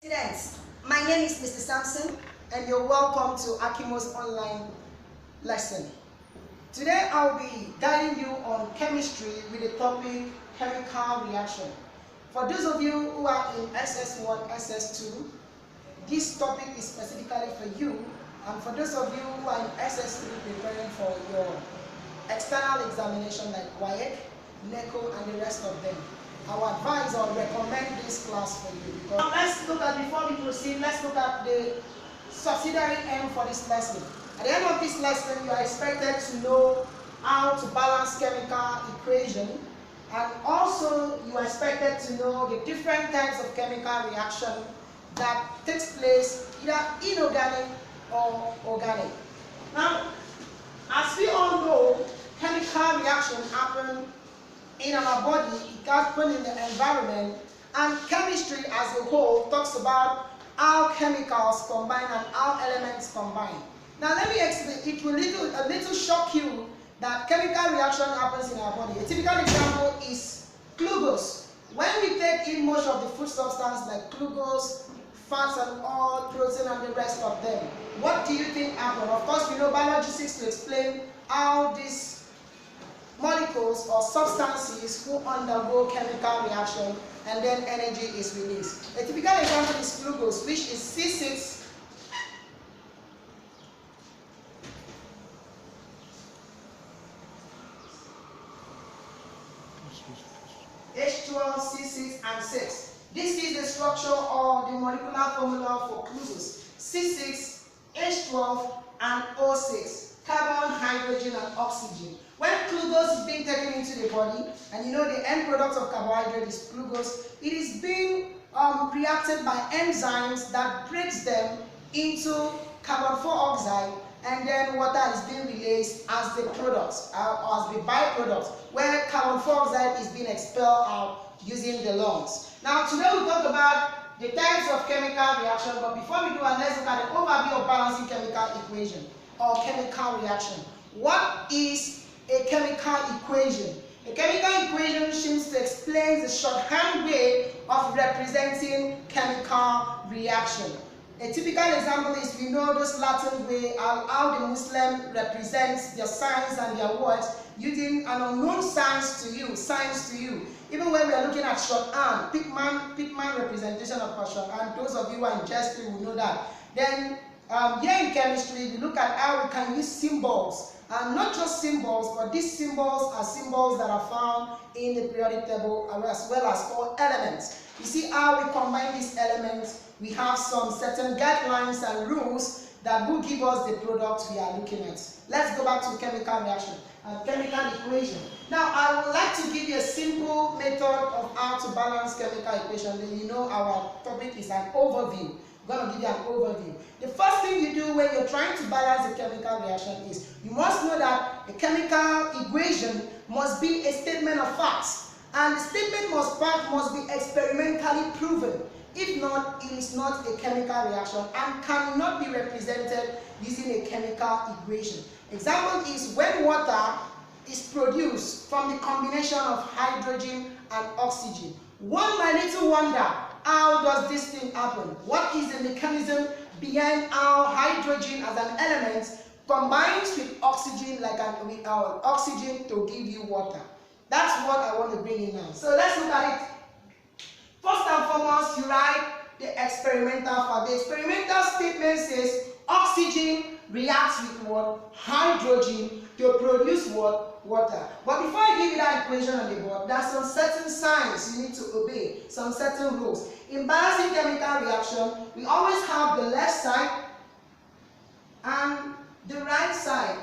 Students, my name is Mr. Sampson and you're welcome to Akimo's online lesson. Today I'll be guiding you on chemistry with the topic chemical reaction. For those of you who are in SS1, SS2, this topic is specifically for you, and for those of you who are in SS3 preparing for your external examination like WAEC, NECO and the rest of them, I would advise or recommend this class for you. Now let's look at, before we proceed, let's look at the subsidiary aim for this lesson. At the end of this lesson, you are expected to know how to balance chemical equation, and also you are expected to know the different types of chemical reaction that takes place either inorganic or organic. Now, as we all know, chemical reaction happen in our body, it happens in the environment, and chemistry as a whole talks about how chemicals combine and how elements combine. Now let me explain. It will a little shock you that chemical reaction happens in our body. A typical example is glucose. When we take in most of the food substance like glucose, fats and oil, protein and the rest of them, what do you think happens? Of course, we know biology seeks to explain how these molecules or substances who undergo chemical reaction and then energy is released. A typical example is glucose, which is C6 H12, C6 and 6. This is the structure or the molecular formula for glucose. C6, H12 and O6. Carbon, hydrogen and oxygen. When glucose is being taken into the body, and you know the end product of carbohydrate is glucose, it is being reacted by enzymes that breaks them into carbon 4 oxide, and then water is being released as the products, or as the byproduct, where carbon 4 oxide is being expelled out using the lungs. Now today we'll talk about the types of chemical reaction, but before we do that, let's look at the overview of balancing chemical equation or chemical reaction. What is a chemical equation? A chemical equation seems to explain the shorthand way of representing chemical reaction. A typical example is, we know this Latin way, how the Muslim represents their signs and their words using an unknown signs to you. Even when we are looking at shorthand, Pigman representation of shorthand, those of you who are in chemistry will know that. Then here in chemistry, we look at how we can use symbols. And not just symbols, but these symbols are symbols that are found in the periodic table, as well as all elements. You see how we combine these elements. We have some certain guidelines and rules that will give us the product we are looking at. Let's go back to chemical reaction and chemical equation. Now, I would like to give you a simple method of how to balance chemical equation. Then you know our topic is an overview. I'm going to give you an overview. The first thing you do when you're trying to balance a chemical reaction is you must know that a chemical equation must be a statement of facts, and the statement must be experimentally proven. If not, it is not a chemical reaction and cannot be represented using a chemical equation. Example is when water is produced from the combination of hydrogen and oxygen. One might little wonder, how does this thing happen? What is the mechanism behind how hydrogen as an element combines with oxygen, with our oxygen to give you water? That's what I want to bring in now. So let's look at it. First and foremost, you write the experimental fact. The experimental statement says oxygen reacts with what? Hydrogen to produce what? Water. But before I give you that equation on the board, there are some certain signs you need to obey, some certain rules. In balancing chemical reaction, we always have the left side and the right side.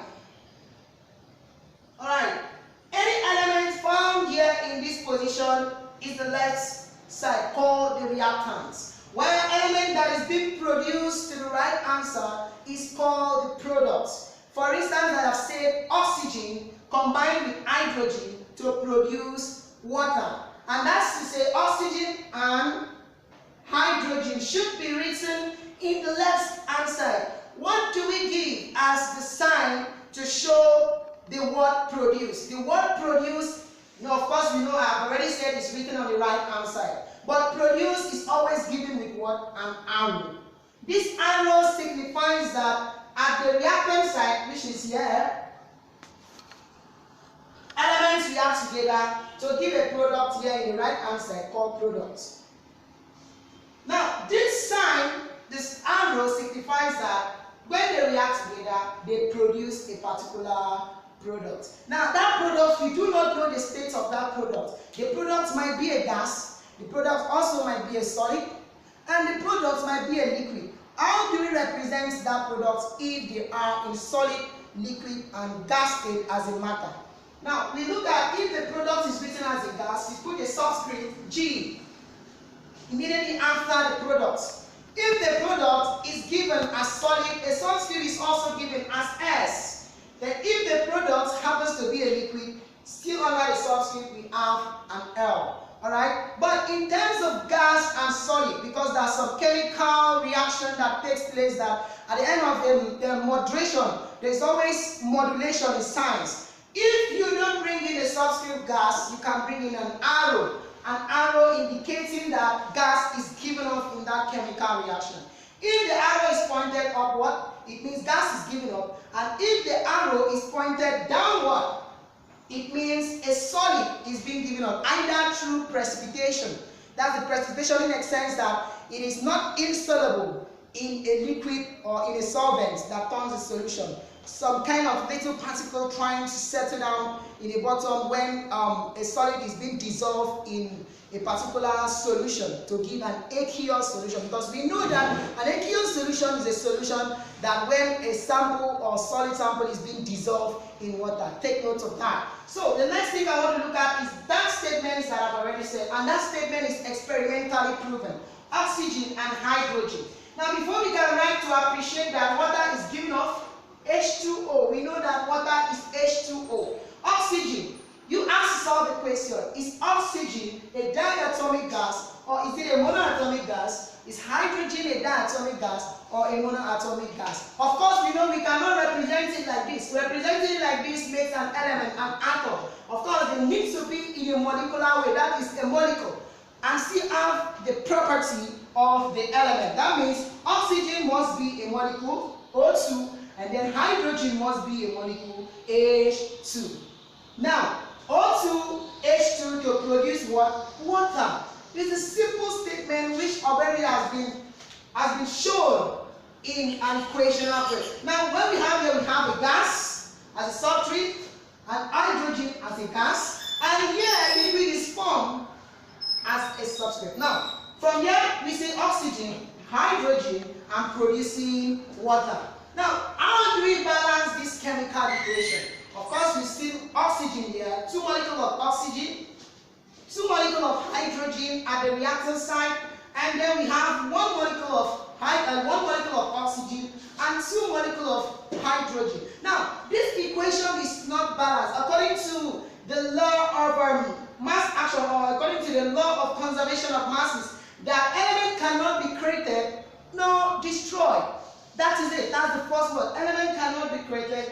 Alright, any element found here in this position is the left side, called the reactants. While an element that is being produced to the right answer is called the products. For instance, I have said oxygen combined with hydrogen to produce water. And that's to say oxygen and hydrogen should be written in the left hand side. What do we give as the sign to show the word produce? The word produce, of course we know, I have already said it's written on the right hand side. but produce is always given with what? An arrow. This arrow signifies that at the reactant side, which is here, elements react together to give a product here in the right hand side called product. Now, this sign, this arrow signifies that when they react together, they produce a particular product. Now, that product, we do not know the state of that product. The product might be a gas, the product also might be a solid, and the product might be a liquid. How do we represent that product if they are in solid, liquid, and gas state as a matter? Now, we look at if the product is written as a gas, we put a subscript G immediately after the product. If the product is given as solid, a subscript is also given as S. Then if the product happens to be a liquid, still under the subscript we have an L. Alright? But in terms of gas and solid, because there's some chemical reaction that takes place that at the end of the moderation, there's always modulation in signs. If you don't bring in a subscript gas, you can bring in an arrow indicating that gas is given off in that chemical reaction. If the arrow is pointed upward, it means gas is given off, and if the arrow is pointed downward, it means a solid is being given off, either through precipitation. That's the precipitation in the sense that it is not insoluble in a liquid or in a solvent that turns a solution. Some kind of little particle trying to settle down in the bottom when a solid is being dissolved in a particular solution to give an aqueous solution, because we know that an aqueous solution is a solution that when a sample or solid sample is being dissolved in water. Take note of that. So the next thing I want to look at is that statement that I've already said, and that statement is experimentally proven. Oxygen and hydrogen. Now, before we can write to appreciate that water is given off H2O, we know that water is H2O. Oxygen, you have to solve the question, is oxygen a diatomic gas or is it a monoatomic gas? Is hydrogen a diatomic gas or a monoatomic gas? Of course, we know we cannot represent it like this. Representing it like this makes an element, an atom. Of course, it needs to be in a molecular way, that is a molecule, and still have the property of the element. That means oxygen must be a molecule, O2, and then hydrogen must be a molecule, H2. Now, O2, H2 to produce what? Water. This is a simple statement which already has been shown in an equational way. Now, when we have here, we have a gas as a substrate, and hydrogen as a gas, and here a liquid is formed as a substrate. Now, from here, we say oxygen, hydrogen, and producing water. Now, how do we balance this chemical equation? Of course, we see oxygen here, 2 molecules of oxygen, 2 molecules of hydrogen at the reactant side, and then we have 1 molecule of oxygen and 2 molecules of hydrogen. Now, this equation is not balanced. According to the law of mass action, or according to the law of conservation of masses, that element cannot be created nor destroyed. That is it. That's the first word. Element cannot be created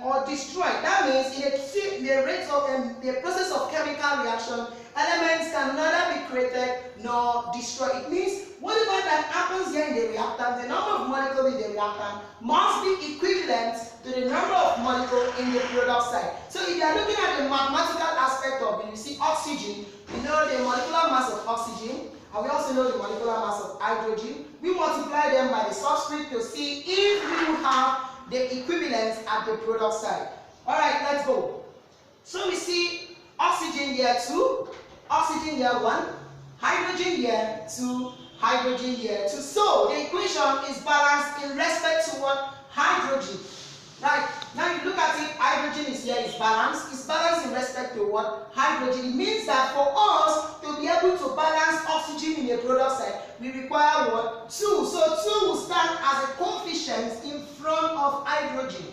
or destroyed. That means in the process of chemical reaction, elements can neither be created nor destroyed. It means whatever that happens here in the reactant, the number of molecules in the reactant must be equivalent to the number of molecules in the product side. So if you are looking at the mathematical aspect of it, you see oxygen, we know the molecular mass of oxygen, and we also know the molecular mass of hydrogen. We multiply them by the subscript to see if we will have the equivalence at the product side. Alright, let's go. So we see oxygen here 2, oxygen here 1, hydrogen here 2, hydrogen here 2. So the equation is balanced in respect to what? Hydrogen. Right, now you look at it, hydrogen is here, is balanced. It's balanced in respect to what? Hydrogen. It means that for us to be able to balance oxygen in the product side, we require what? 2. So 2 will stand as a coefficient in front of hydrogen.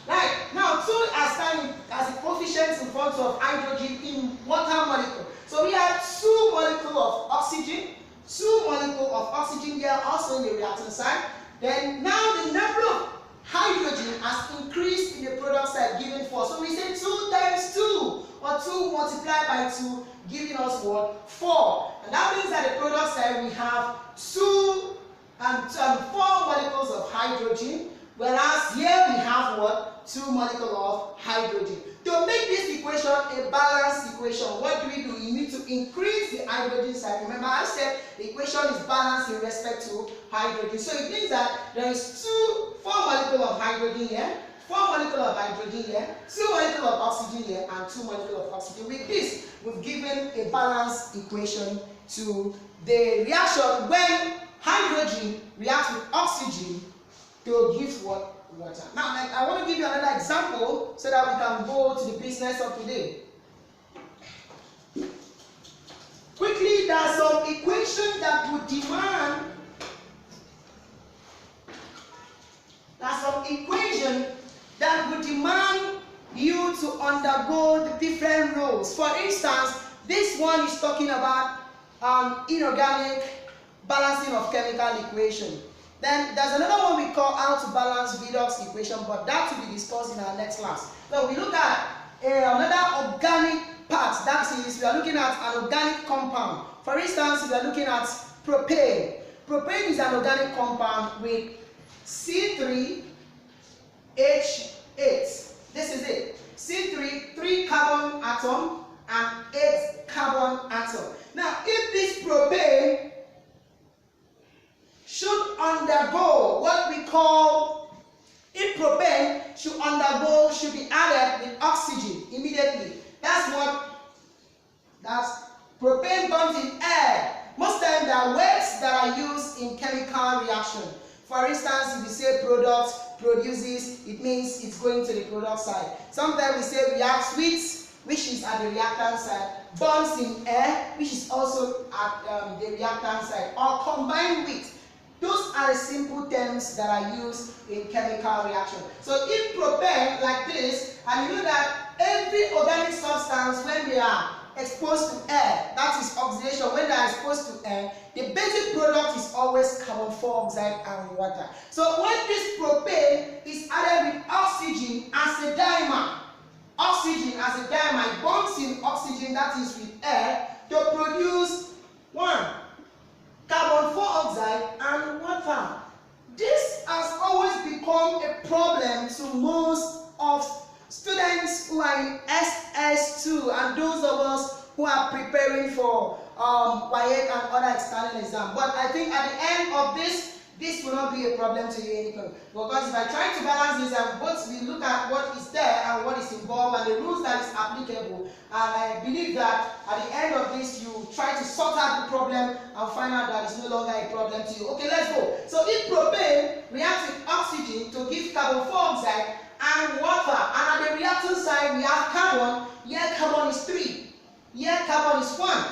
Right, now 2 are standing as a coefficient in front of hydrogen in water molecule. So we have 2 molecules of oxygen, 2 molecules of oxygen here also in the reactant side. Then now the number of hydrogen has increased in the product side given 4. So we say 2 times 2 or 2 2 multiplied by 2 giving us what? 4. And that means that the product side we have 4 molecules of hydrogen, whereas here we have what? 2 molecules of hydrogen. To make this equation a balanced equation, what do? You need to increase the hydrogen side. Remember, I said the equation is balanced in respect to hydrogen. So it means that there is 4 molecules of hydrogen here, 4 molecules of hydrogen here, 2 molecules of oxygen here, and 2 molecules of oxygen. With this, we've given a balanced equation to the reaction when hydrogen reacts with oxygen to give what? Water. Now, I want to give you another example so that we can go to the business of today. Quickly, there are some equations that would demand. You to undergo the different roles. For instance, this one is talking about inorganic balancing of chemical equation. Then there's another one we call how to balance redox equation, but that will be discussed in our next class. So we look at another organic part. That is, we are looking at an organic compound. For instance, we are looking at propane. Propane is an organic compound with C3H8. This is it. C3, 3 carbon atom and 8 carbon atom. Now, if this propane should undergo what we call, if propane should be added with oxygen immediately. That's propane burns in air. Most times there are words that are used in chemical reaction. For instance, if we say product produces, it means it's going to the product side. Sometimes we say reacts with, which is at the reactant side. Burns in air, which is also at the reactant side. Or combined with. Those are the simple terms that are used in chemical reaction. So if propane like this, and you know that every organic substance, when they are exposed to air, that is oxidation, when they are exposed to air, the basic product is always carbon dioxide and water. So when this propane is added with oxygen as a dimer, it bonds in oxygen, that is with air, to produce one, carbon dioxide and water. This has always become a problem to most of students who are in SS2 and those of us who are preparing for WAEC and other external exams. But I think at the end of this will not be a problem to you anymore. Because if I try to balance this, and both we look at what is there and what is involved and the rules that is applicable, and I believe that at the end of this, you try to sort out the problem and find out that it's no longer a problem to you. Okay, let's go. So if propane reacts with oxygen to give carbon dioxide and water, and at the reactant side we have carbon. Here carbon is 3, here carbon is 1,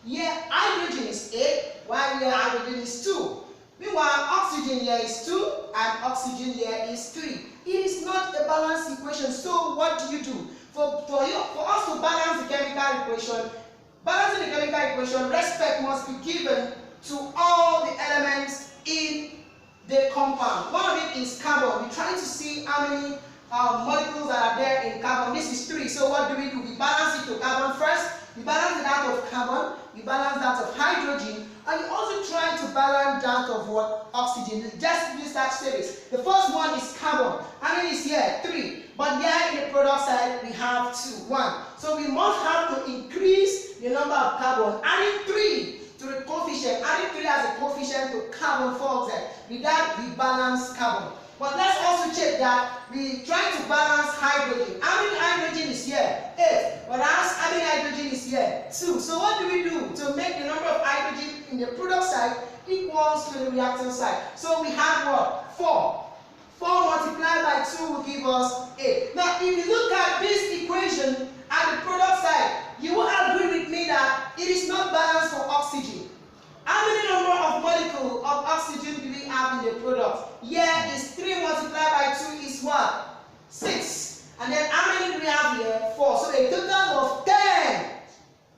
here hydrogen is 8, while here hydrogen is 2. Meanwhile, oxygen here is 2 and oxygen here is 3. It is not a balanced equation. So what do you do? For us to balance the chemical equation, balancing the chemical equation, respect must be given to all the elements in the compound. One of it is carbon. We're trying to see how many molecules that are there in carbon. This is 3. So what do? We balance it to carbon first. We balance that of carbon. We balance that of hydrogen. And you also try to balance that of what? Oxygen. Just use that series. The first one is carbon. How many is here? 3. But here in the product side, we have 2. 1. So we must have to increase the number of carbon. Adding 3 to the coefficient. Adding 3 as a coefficient to carbon dioxide. With that, we balance carbon. But let's also check that we try to balance hydrogen. How many hydrogen is here? 8. Whereas how many hydrogen is here? 2. So what do we do to make the number of hydrogen in the product side equals to the reactant side? So we have what? 4. 4 multiplied by 2 will give us 8. Now if you look at this equation at the product side, you will agree with me that it is not balanced for oxygen. How many number of molecules of oxygen do we have in the product? Here is 3 multiplied by 2 is what? 6. And then how many do we have here? 4. So a total of 10.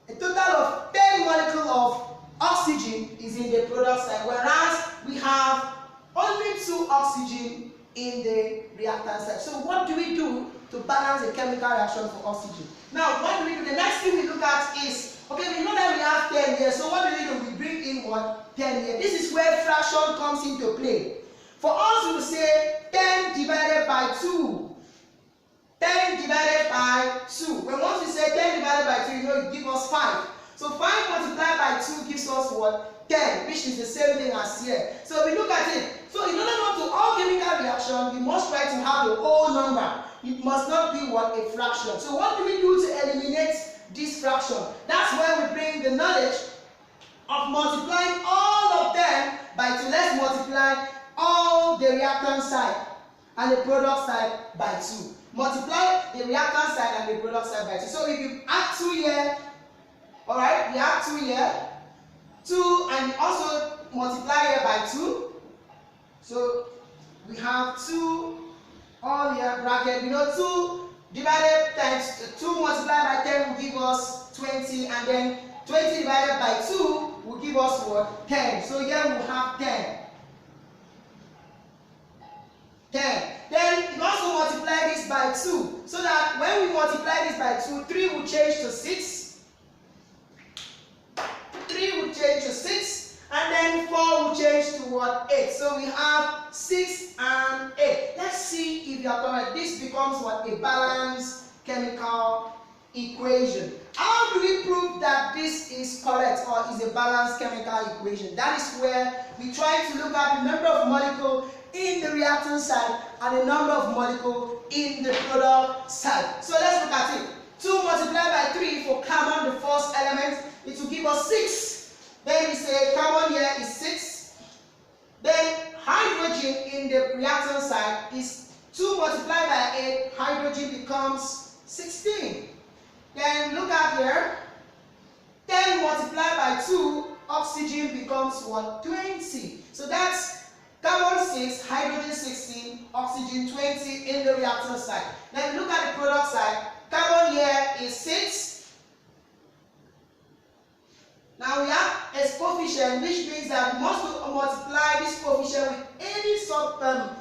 A total of 10 molecules of oxygen is in the product side, whereas we have only 2 oxygen in the reactant side. So what do we do to balance the chemical reaction for oxygen. Now, what do we do? The next thing we look at is, okay, we know that we have 10 here, so what do we do? We bring in what? 10 here. This is where fraction comes into play. For us, we will say 10 divided by 2. 10 divided by 2. When once we say 10 divided by 2, you know it gives us 5. So 5 multiplied by 2 gives us what? 10, which is the same thing as here. So we look at it. So in order not to all chemical reaction, we must try to have a whole number. It must not be what? A fraction. So what do we do to eliminate this fraction? That's where we bring the knowledge of multiplying all of them by 2. Let's multiply all the reactant side and the product side by 2. Multiply the reactant side and the product side by 2. So if you add 2 here, alright, we add 2 here, 2, and also multiply here by 2. So we have 2 all here, bracket, you know, 2 divided times 2 multiplied by 10 will give us 20, and then 20 divided by 2 will give us what? 10. So here we have 10. 10. Then you also multiply this by 2, so that when we multiply this by 2, 3 will change to 6. 3 will change to 6, and then 4 will change to what? 8. So we have 6 and 8. Let's see if you are correct. This becomes what? A balanced chemical equation. How do we prove that this is correct or is a balanced chemical equation? That is where we try to look at the number of molecules in the reactant side and the number of molecules in the product side. So let's look at it. 2 multiplied by 3 for carbon, the first element, it will give us 6. Then we say carbon here is 6. Then hydrogen in the reactant side is 2 multiplied by 8, hydrogen becomes 16. Then look at here, 10 multiplied by 2, oxygen becomes what? 20. So that's carbon 6, hydrogen 16, oxygen 20 in the reactant side. Then look at the product side. Carbon here is 6. Now we have a coefficient, which means that we must multiply this coefficient with any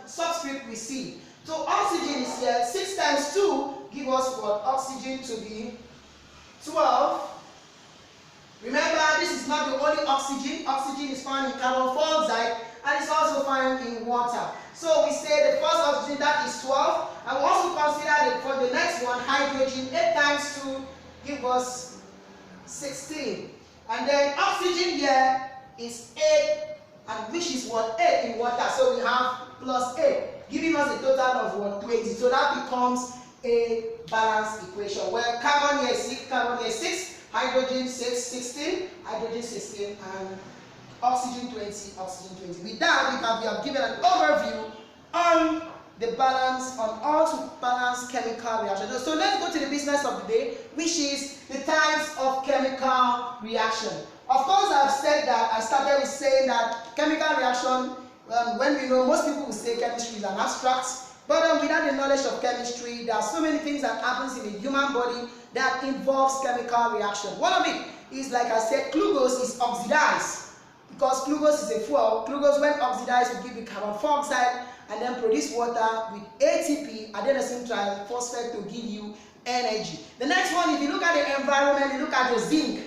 subscript we see. So oxygen is here. 6 times 2 give us what? Oxygen to be 12. Remember, this is not the only oxygen. Oxygen is found in carbon dioxide, and it's also found in water. So we say the first oxygen, that is 12, and we also consider that for the next one, hydrogen, 8 times 2 give us 16. And then oxygen here is 8, and which is what? 8 in water. So we have plus 8, giving us a total of what? 20. So that becomes a balanced equation where carbon here is 6, carbon here is 6, hydrogen 6, 16, hydrogen 16, and oxygen 20, oxygen 20. With that, we have given an overview on the balance, on how to balance chemical reactions. So let's go to the business of the day, which is the types of chemical reaction. Of course, I've said that, I started with saying that chemical reaction, when we know, most people will say chemistry is an abstract, but without the knowledge of chemistry, there are so many things that happens in the human body that involves chemical reaction. One of it is, like I said, glucose is oxidized. Because glucose is a fuel, glucose when oxidized will give you carbon dioxide and then produce water with ATP, adenosine triphosphate, to give you energy. The next one, if you look at the environment, you look at the zinc.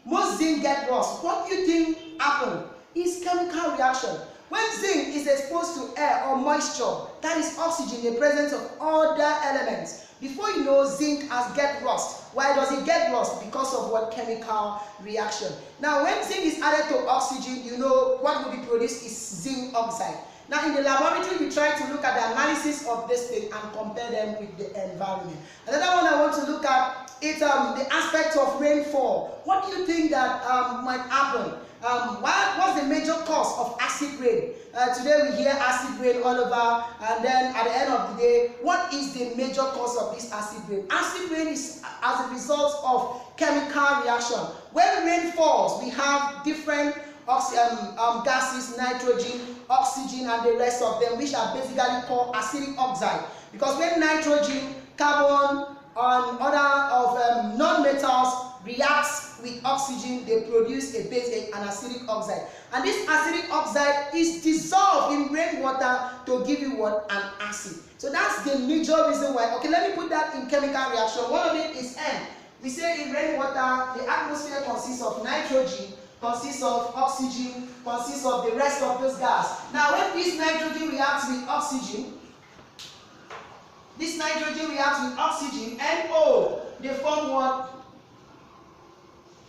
Most zinc get rust. What do you think happened? Is chemical reaction. When zinc is exposed to air or moisture, that is oxygen, the presence of other elements, before you know, zinc has get rust. Why does it get rust? Because of what? Chemical reaction. Now, when zinc is added to oxygen, you know what will be produced is zinc oxide. Now, in the laboratory, we try to look at the analysis of this thing and compare them with the environment. Another one I want to look at is the aspect of rainfall. What do you think that might happen? What's the major cause of acid rain? Today we hear acid rain all over, and then at the end of the day, what is the major cause of this acid rain? Acid rain is as a result of chemical reaction. When rain falls, we have different gases, nitrogen, oxygen, and the rest of them, which are basically called acidic oxide. Because when nitrogen, carbon, and other of non-metals reacts with oxygen, they produce a base, an acidic oxide. And this acidic oxide is dissolved in rainwater to give you what? An acid. So that's the major reason why. Okay, let me put that in chemical reaction. One of it is N. We say in rainwater, the atmosphere consists of nitrogen, consists of oxygen, consists of the rest of those gas. Now, when this nitrogen reacts with oxygen, NO, they form what?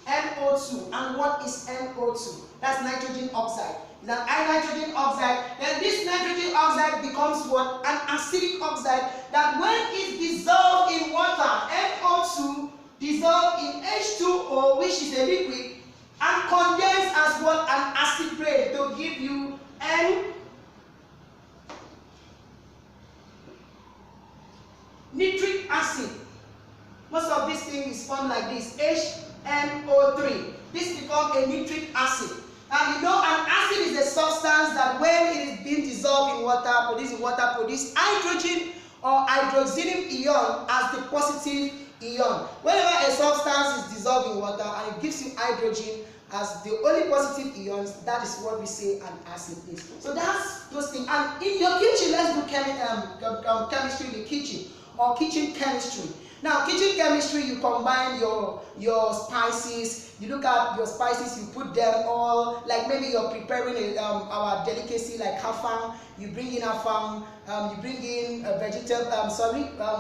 NO2. And what is NO2? That's nitrogen oxide. It's an nitrogen oxide. Then this nitrogen oxide becomes what? An acidic oxide that when it's dissolved in water, NO2 dissolved in H2O, which is a liquid, and condensed as what? An acid rain to give you N. Nitric acid. Most of this thing is formed like this, HNO3. This becomes a nitric acid. And you know, an acid is a substance that when it is being dissolved in water, produces hydrogen or hydroxylium ion as the positive ion. Whenever a substance is dissolved in water and it gives you hydrogen as the only positive ions, that is what we say an acid is. So that's those things. And in your kitchen, let's do chemistry in the kitchen, or kitchen chemistry. Now, kitchen chemistry, you combine your spices. You look at your spices, you put them all, like maybe you're preparing our delicacy like hafang. You bring in hafang, you bring in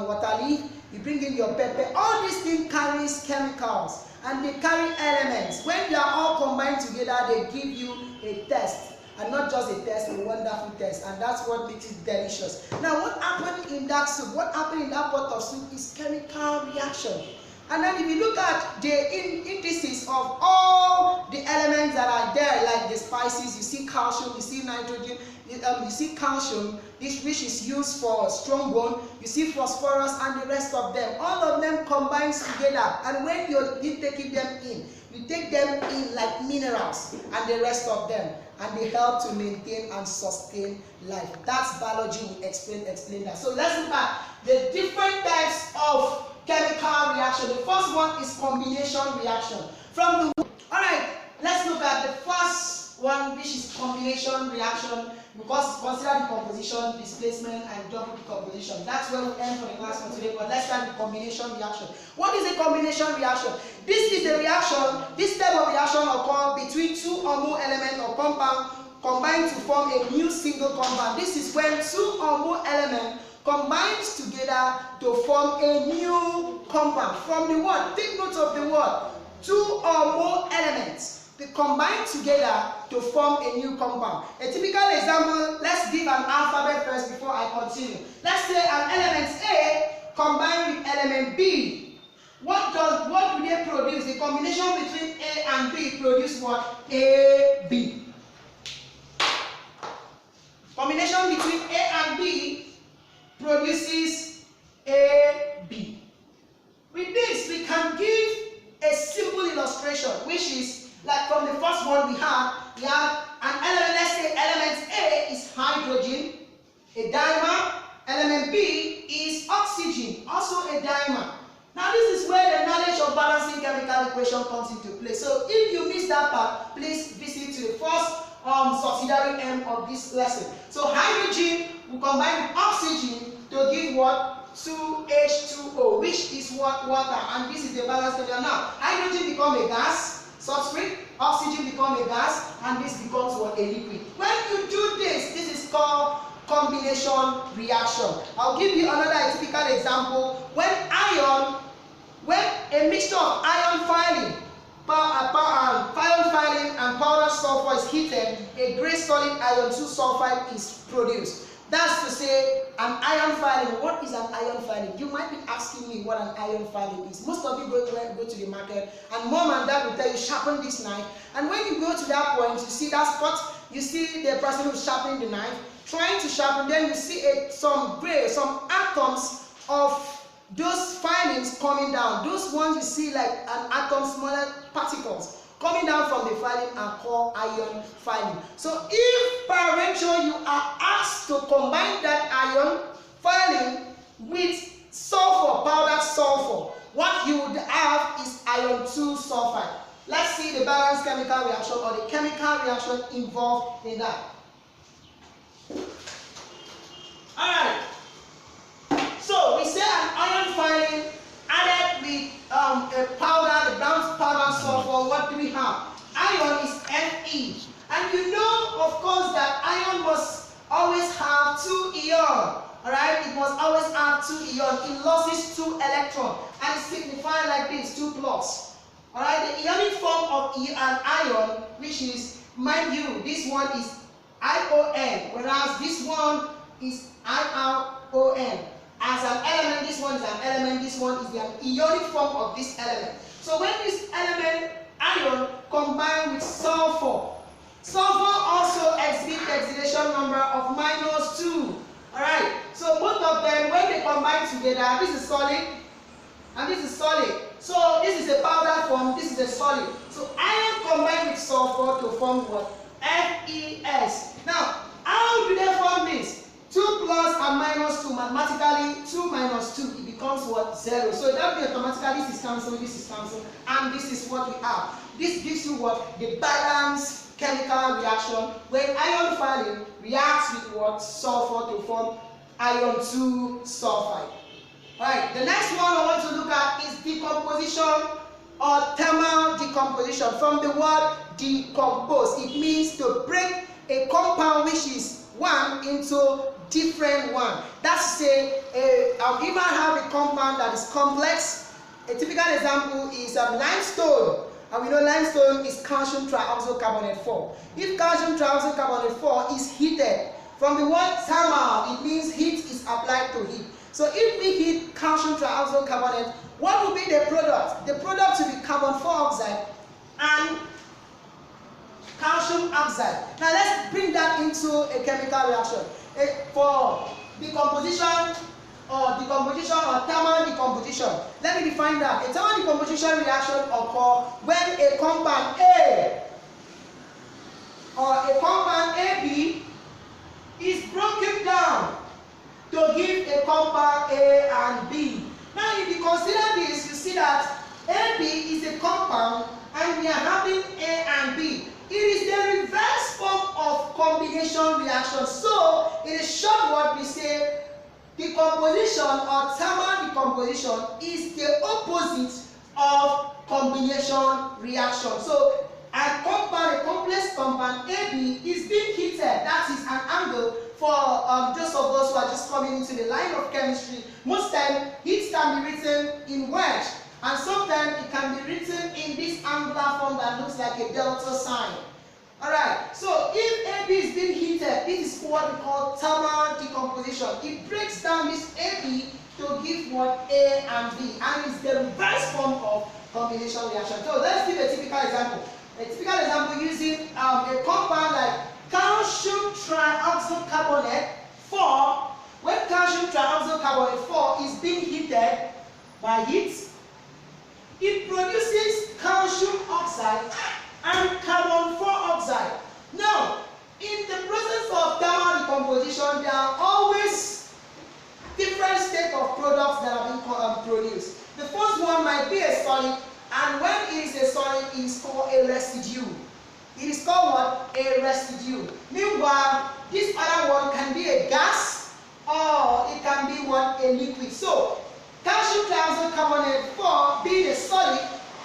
water leaf, you bring in your pepper. All these things carries chemicals and they carry elements. When they are all combined together, they give you a taste. And not just a taste, a wonderful taste. And that's what makes it delicious. Now, what happened in that soup? What happened in that pot of soup is chemical reaction. And then if you look at the indices of all the elements that are there, like the spices, you see calcium, you see nitrogen, you see calcium, which is used for strong bone, you see phosphorus and the rest of them. All of them combines together. And when you're taking them in, you take them in like minerals and the rest of them. And they help to maintain and sustain life. That's biology. We explain that. So let's look at the different types of chemical reaction. The first one is combination reaction. Alright, let's look at the first one, which is combination reaction, because consider decomposition, displacement, and double decomposition. That's where we end for the class for today, but let's start with combination reaction. What is a combination reaction? This is a reaction, this type of reaction occurs between two or more elements or compounds combined to form a new single compound. This is when two or more elements combines together to form a new compound. From the word, take note of the word, two or more elements. They combine together to form a new compound. A typical example, let's give an alphabet first before I continue. Let's say an element A combined with element B. What do they produce? The combination between A and B produce what? AB. Combination between A and B produces AB. With this, we can give a simple illustration, which is like from the first one we have an element. Let's say element A is hydrogen, a dimer. Element B is oxygen, also a dimer. Now this is where the knowledge of balancing chemical equation comes into play. So if you missed that part, please visit to the first subsidiary end of this lesson. So hydrogen will combine with oxygen to give what? 2H2O, which is what? Water. And this is the balance chemical. Now hydrogen becomes a gas, substrate, oxygen becomes a gas, and this becomes what? A liquid. When you do this, this is called combination reaction. I'll give you another typical example. When a mixture of iron filling and powdered sulfur is heated, a gray solid iron 2 sulfide is produced. That's to say, an iron filling. What is an iron filling? You might be asking me what an iron filling is. Most of you go to the market, and mom and dad will tell you, sharpen this knife. And when you go to that point, you see that spot, you see the person who's sharpening the knife, trying to sharpen, then you see some atoms of those filings coming down. Those ones you see like an atom, smaller particles coming down from the filing are called iron filing. So if peradventure you are asked to combine that iron filing with sulfur, powdered sulfur, what you would have is iron 2 sulfide. Let's see the balanced chemical reaction or the chemical reaction involved in that. Alright, so we say an iron filing added with a powder, the brown powder sulfur. What do we have? Iron is Fe, and you know, of course, that iron must always have 2 ions. Alright, it must always have 2 ions. It loses 2 electrons and it's signified like this, 2 plus. Alright, the ionic form of an ion, which is, mind you, this one is ION, whereas this one is IRON. As an element, this one is an element, this one is the ionic form of this element. So when this element, ion, combine with sulfur, sulfur also exhibits the oxidation number of -2. Alright, so both of them, when they combine together, this is solid and this is solid. So this is a powder form, this is a solid. So iron combined with sulfur to form what? FeS. Now, how do they form this? 2 plus and -2, mathematically 2 minus 2, it becomes what? 0. So that means automatically this is cancelled, this is cancelled, and this is what we have. This gives you what? The balanced chemical reaction when iron filing reacts with what? Sulfur to form iron 2 sulfide. Alright, the next one I want to look at is decomposition or thermal decomposition. From the word decompose, it means to break a compound which is one into different one. That's to say, you might have a compound that is complex. A typical example is limestone. And we know limestone is calcium trioxocarbonate 4. If calcium trioxocarbonate 4 is heated, from the word thermal, it means heat is applied to heat. So if we heat calcium trioxocarbonate, what will be the product? The product will be carbon 4 oxide and calcium oxide. Now let's bring that into a chemical reaction. For decomposition or thermal decomposition, let me define that. A thermal decomposition reaction occurs when a compound A or a compound AB is broken down to give a compound A and B. Now if you consider this, you see that AB is a compound and we are having A and B. It is the reverse form of combination reaction. So in a short word, we say decomposition or thermal decomposition is the opposite of combination reaction. So a complex compound AB is being heated. That is an angle for those of us who are just coming into the line of chemistry. Most time heat can be written in wedge, and sometimes it can be written in this angular form that looks like a delta sign. Alright, so if AB is being heated, this is what we call thermal decomposition. It breaks down this AB to give what? A and B, and it's the reverse form of combination reaction. So let's give a typical example. A typical example using a compound like calcium trioxocarbonate 4. When calcium trioxocarbonate 4 is being heated by heat, it produces calcium oxide and carbon 4 oxide. Now, in the process of thermal decomposition, there are always different state of products that are being produced. The first one might be a solid, and when it is a solid, it is called a residue. It is called what? A residue. Meanwhile, this other one can be a gas or it can be what? A liquid. So, calcium trioxocarbonate 4 being a solid,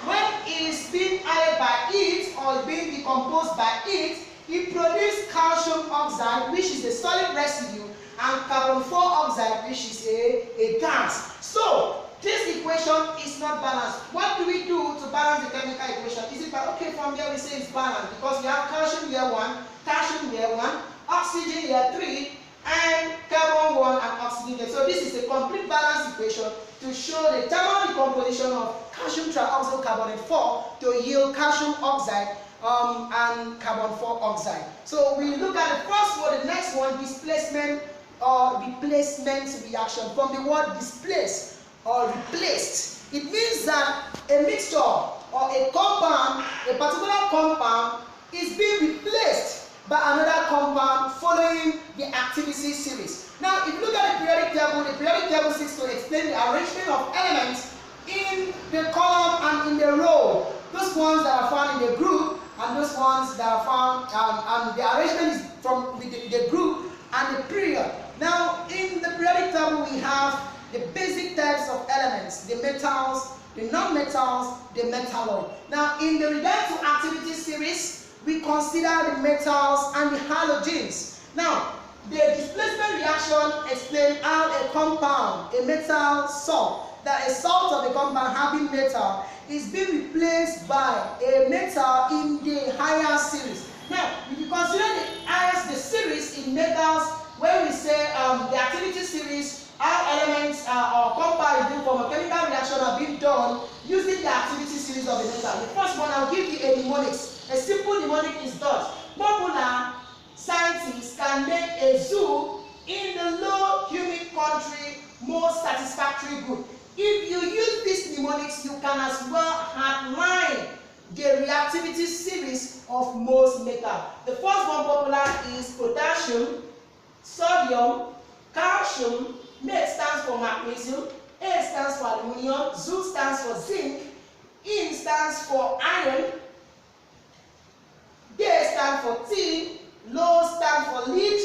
when it is being added by heat or being decomposed by heat, it produces calcium oxide, which is a solid residue, and carbon 4 oxide, which is a gas. So, this equation is not balanced. What do we do to balance the chemical equation? Is it that, okay, from here we say it's balanced because we have calcium here 1, calcium here 1, oxygen here 3, and carbon 1 and oxygen here. So this is a complete balance equation to show the thermal decomposition of calcium trioxocarbonate 4 to yield calcium oxide and carbon 4 oxide. So we look at the first one, the next one, displacement or replacement reaction. From the word displace or replaced, it means that a mixture or a compound, a particular compound, is being replaced by another compound following the activity series. Now, if you look at the periodic table seeks to explain the arrangement of elements in the column and in the row. Those ones that are found in the group and those ones that are found, and the arrangement is from the group and the period. Now, in the periodic table, we have the basic types of elements, the metals, the non-metals, the metalloid. Now, in the regard to activity series, we consider the metals and the halogens. Now, the displacement reaction explains how a compound, a metal salt, that a salt of a compound having metal is being replaced by a metal in the higher series. Now, if you consider the series in metals, when we say the activity series, how elements or compounds being from a chemical reaction are being done using the activity series of a metal. The first one, I'll give you a mnemonics. A simple mnemonic is that popular scientists can make a zoo in the low humid country most satisfactory good. If you use these mnemonics, you can as well outline the reactivity series of most metals. The first one popular is potassium, sodium, calcium. Mate stands for magnesium, A stands for aluminium, Zu stands for zinc, In stands for iron, D stands for tin, Low stands for lead,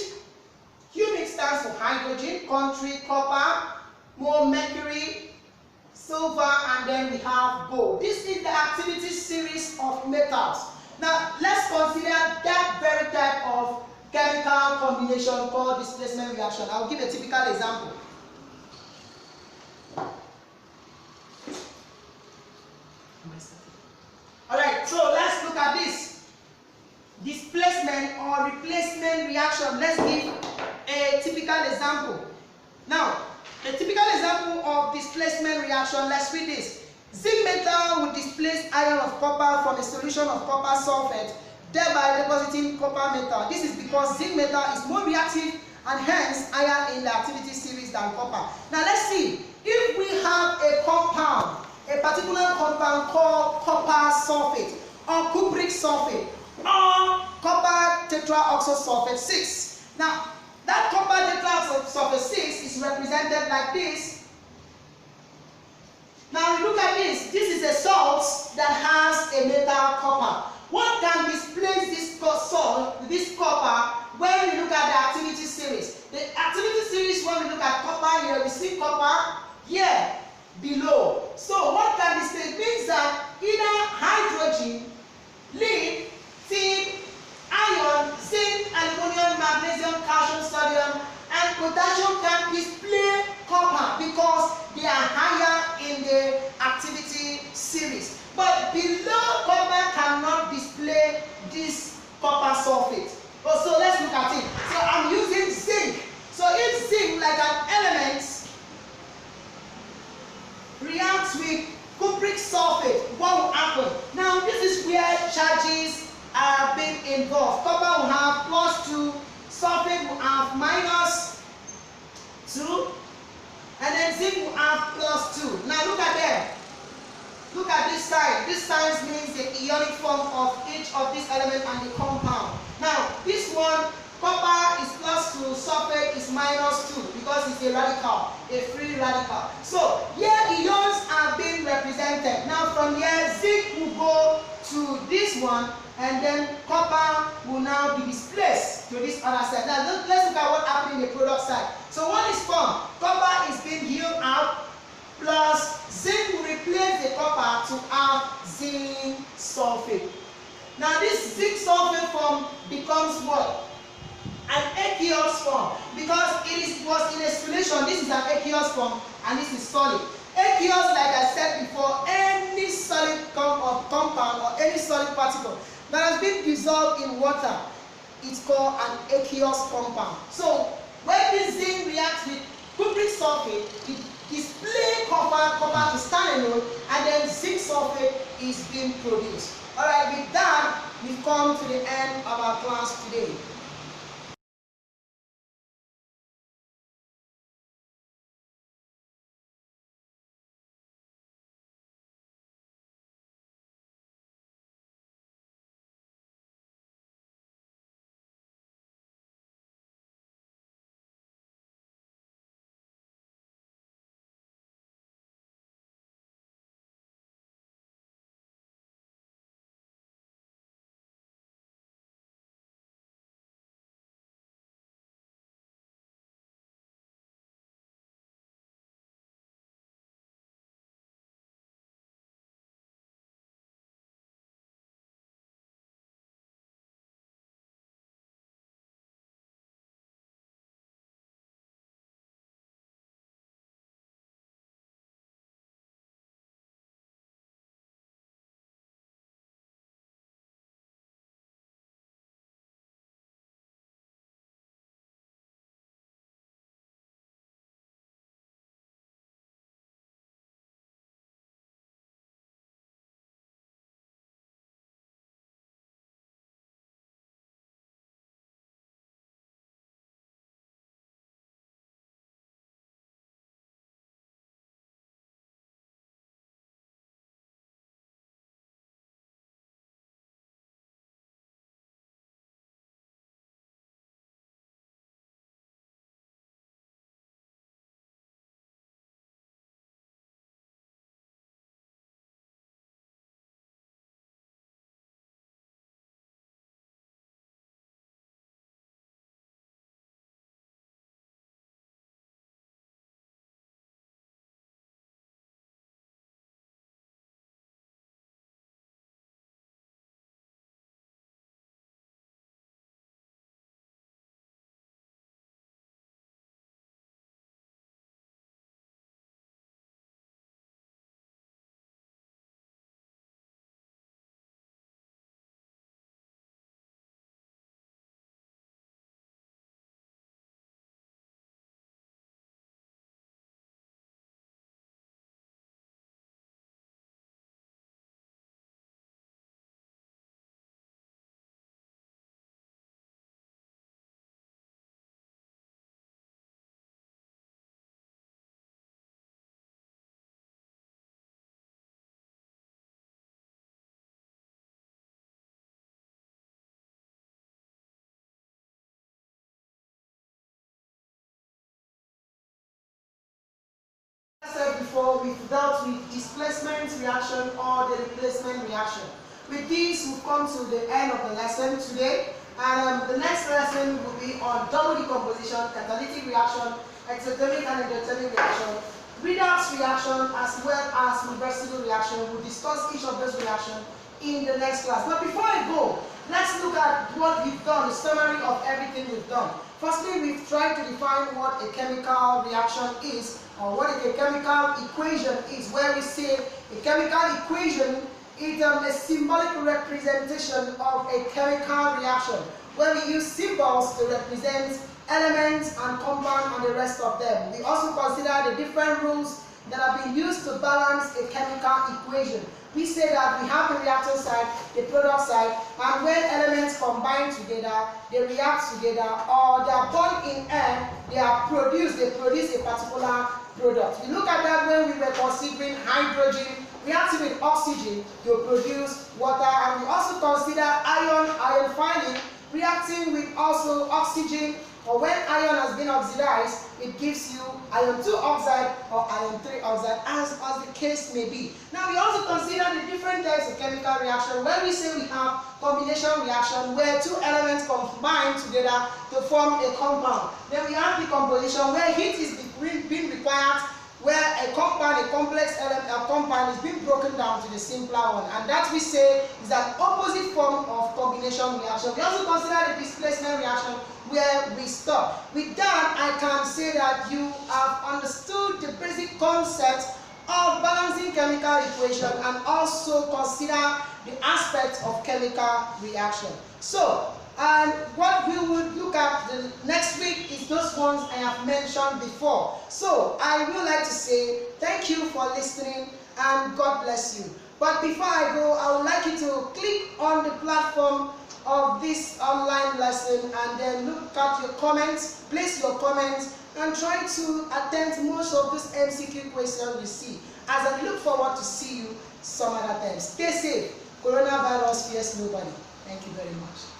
Humid stands for hydrogen, country, copper, more mercury, silver, and then we have gold. This is the activity series of metals. Now, let's consider that very type of chemical combination called displacement reaction. I'll give a typical example. Alright, so let's look at this. Displacement or replacement reaction. Let's give a typical example. Now, a typical example of displacement reaction, let's read this. Zinc metal would displace ion of copper from a solution of copper sulfate, thereby depositing copper metal. This is because zinc metal is more reactive and hence higher in the activity series than copper. Now let's see, if we have a compound, a particular compound called copper sulfate or cupric sulfate or copper tetraoxosulfate 6. Now, that copper tetraoxosulfate 6 is represented like this. Now, look at this. This is a salt that has a metal copper. What can displace this salt, this copper, when we look at the activity series? The activity series, when we look at copper here, we see copper here below. So what can displace means that either hydrogen, lead, tin, iron, zinc, aluminum, magnesium, calcium, sodium, and potassium can display copper because they are higher in the activity series. But below copper cannot display this copper sulfate. So let's look at it. So I'm using zinc. So if zinc, like an element, reacts with cupric sulfate, what will happen? Now this is where charges are being involved. Copper will have +2, sulfate will have -2, and then zinc will have +2. Now look at them. Look at this sign. This sign means the ionic form of each of these elements and the compound. Now this one, copper is +2, sulfate is -2 because it's a radical, a free radical. So here ions are being represented. Now from here, zinc will go to this one, and then copper will now be displaced to this other side. Now let's look at what happened in the product side. So what is formed? Copper is being healed out, plus zinc will replace the copper to have zinc sulfate. Now this zinc sulfate form becomes what? An aqueous form, because it was in a solution. This is an aqueous form and this is solid. Aqueous, like I said before, any solid compound or any solid particle that has been dissolved in water, it's called an aqueous compound. So when this zinc reacts with cupric sulfate, it displays copper to stanalone, and then zinc sulfate is being produced. Alright, with that, we've come to the end of our class today. said before, we've dealt with displacement reaction or the replacement reaction. With this, we've come to the end of the lesson today, and the next lesson will be on double decomposition, catalytic reaction, exothermic and endothermic reaction, redox reaction, as well as reversible reaction. We'll discuss each of those reactions in the next class. But before I go, let's look at what we've done, the summary of everything we've done. Firstly, we've tried to define what a chemical reaction is, or what a chemical equation is, where we say a chemical equation is a symbolic representation of a chemical reaction, where we use symbols to represent elements and compound and the rest of them. We also consider the different rules that have been used to balance a chemical equation. We say that we have the reactant side, the product side, and when elements combine together, they react together, or they are born in air, they produce a particular product. We look at that when we were considering hydrogen reacting with oxygen to produce water, and we also consider ion filing reacting with also oxygen, or when iron has been oxidized, it gives you iron 2 oxide or iron 3 oxide, as the case may be. Now we also consider the different types of chemical reaction, where we say we have combination reaction, where two elements combine together to form a compound. Then we have decomposition, where heat is being required, where a compound, a complex element, a compound is being broken down to the simpler one, and that we say is an opposite form of combination reaction. We also consider the displacement reaction, where we stop. With that, I can say that you have understood the basic concept of balancing chemical equation and also consider the aspects of chemical reaction. So, and what we will look at the next week is those ones I have mentioned before. So I would like to say thank you for listening and God bless you. But before I go, I would like you to click on the platform of this online lesson and then look at your comments, place your comments, and try to attend most of those MCQ questions you see. As I look forward to see you some other time. Stay safe. Coronavirus fears nobody. Thank you very much.